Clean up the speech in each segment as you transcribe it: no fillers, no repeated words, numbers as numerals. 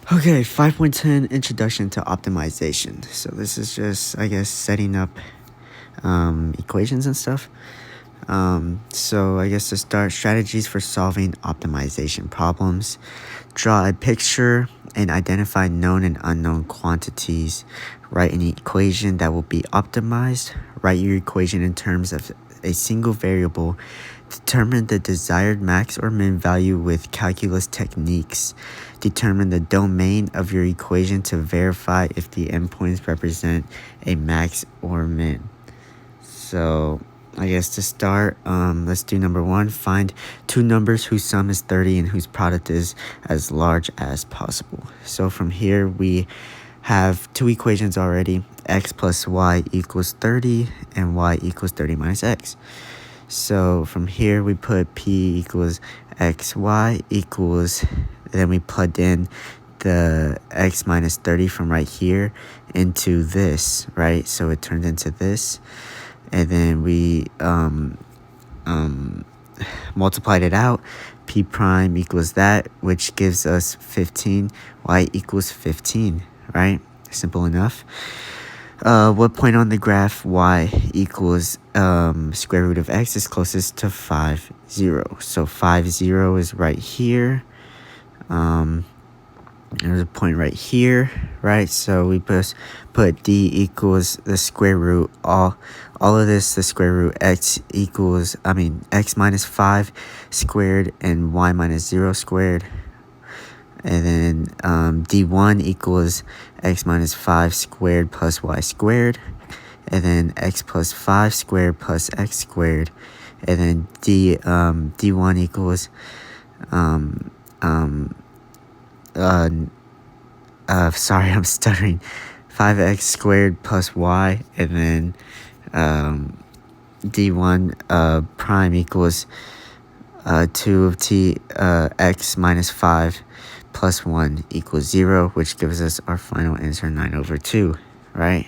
Okay, 5.10 Introduction to Optimization. So this is just, I guess, setting up equations and stuff. So I guess to start, strategies for solving optimization problems. Draw a picture and identify known and unknown quantities. Write an equation that will be optimized. Write your equation in terms of a single variable. Determine the desired max or min value with calculus techniques. Determine the domain of your equation to verify if the endpoints represent a max or min. So I guess to start, let's do number one. Find two numbers whose sum is 30 and whose product is as large as possible. So from here, we have two equations already. X plus y equals 30 and y equals 30 minus x. So from here, we put p equals xy equals, then we plugged in the x minus 30 from right here into this, right? So it turned into this. And then we multiplied it out. P prime equals that, which gives us 15. Y equals 15, right? Simple enough. What point on the graph y equals square root of x is closest to 5, 0. So 5, 0 is right here. There's a point right here, right? So we put d equals the square root, all of this, the square root, x minus 5 squared and y minus 0 squared. And then d1 equals x minus 5 squared plus y squared. And then x plus 5 squared plus x squared. And then d1 equals sorry, I'm stuttering. 5x squared plus y, and then d1 prime equals 2 of t x minus 5 plus 1 equals 0, which gives us our final answer, 9/2, right?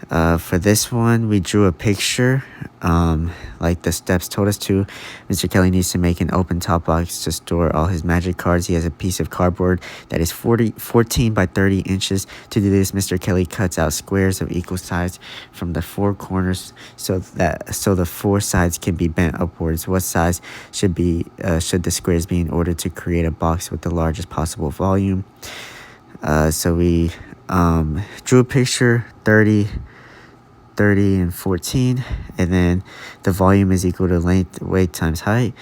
For this one, we drew a picture, like the steps told us to. Mr. Kelly needs to make an open top box to store all his magic cards. He has a piece of cardboard that is 14 by 30 inches. To do this, Mr. Kelly cuts out squares of equal size from the four corners so the four sides can be bent upwards. What size should the squares be in order to create a box with the largest possible volume? So we drew a picture, 30 and 14, and then the volume is equal to length, weight times height.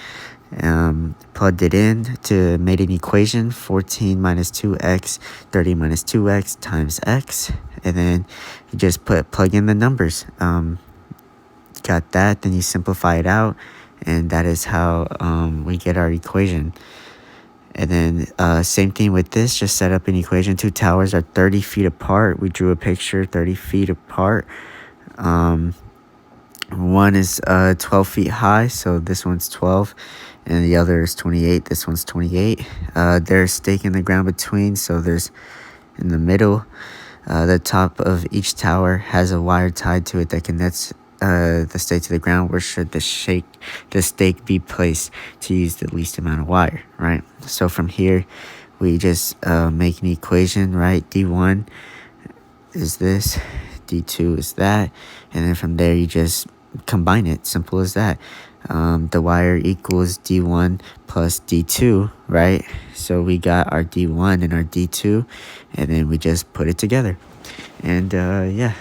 Plugged it in to made an equation, 14 minus 2x, 30 minus 2x times x, and then you just plug in the numbers. Got that, then you simplify it out, and that is how we get our equation. And then same thing with this, just set up an equation. Two towers are 30 feet apart. We drew a picture, 30 feet apart. One is 12 feet high, so this one's 12, and the other is 28. This one's 28. There's a stake in the ground between, so there's in the middle. The top of each tower has a wire tied to it that connects the stake to the ground. Where should the stake be placed to use the least amount of wire, right? So from here, we just make an equation, right? D1 is this, D2 is that, and then from there you just combine it. Simple as that. The wire equals D1 plus D2, right? So we got our D1 and our D2, and then we just put it together. And yeah.